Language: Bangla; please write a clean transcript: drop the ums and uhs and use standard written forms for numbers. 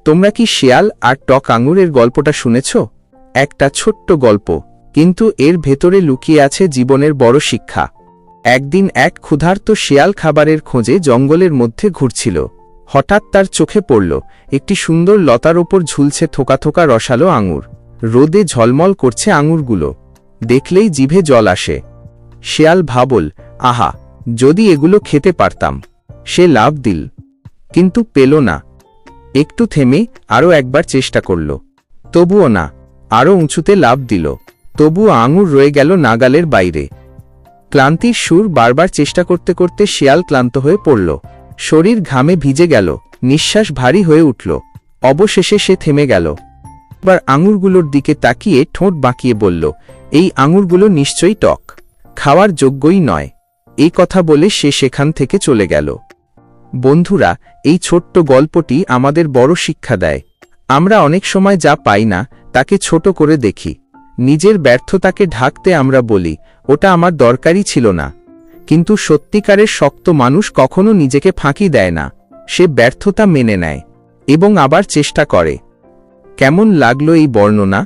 তোমরা কি শিয়াল আর টক আঙুরের গল্পটা শুনেছ? একটা ছোট্ট গল্প, কিন্তু এর ভেতরে লুকিয়ে আছে জীবনের বড় শিক্ষা। একদিন এক ক্ষুধার্ত শিয়াল খাবারের খোঁজে জঙ্গলের মধ্যে ঘুরছিল। হঠাৎ তার চোখে পড়ল একটি সুন্দর লতার ওপর ঝুলছে থোকা থোকা রসালো আঙুর। রোদে ঝলমল করছে আঙুরগুলো, দেখলেই জিভে জল আসে। শিয়াল ভাবল, আহা, যদি এগুলো খেতে পারতাম। সে লাফ দিল, কিন্তু পেল না। একটু থেমে আরও একবার চেষ্টা করল, তবুও না। আরও উঁচুতে লাফ দিল, তবুও আঙুর রয়ে গেল নাগালের বাইরে। ক্লান্তির সুর বারবার চেষ্টা করতে করতে শিয়াল ক্লান্ত হয়ে পড়ল। শরীর ঘামে ভিজে গেল, নিঃশ্বাস ভারী হয়ে উঠল। অবশেষে সে থেমে গেল। এবার আঙুরগুলোর দিকে তাকিয়ে ঠোঁট বাঁকিয়ে বলল, এই আঙুরগুলো নিশ্চয়ই টক, খাওয়ার যোগ্যই নয়। এই কথা বলে সে সেখান থেকে চলে গেল। বন্ধুরা, এই ছোট্ট গল্পটি আমাদের বড় শিক্ষা দেয়। আমরা অনেক সময় যা পাই না তাকে ছোট করে দেখি। নিজের ব্যর্থতাকে ঢাকতে আমরা বলি, ওটা আমার দরকারই ছিল না। কিন্তু সত্যিকারের শক্ত মানুষ কখনো নিজেকে ফাঁকি দেয় না। সে ব্যর্থতা মেনে নেয় এবং আবার চেষ্টা করে। কেমন লাগলো এই বর্ণনা?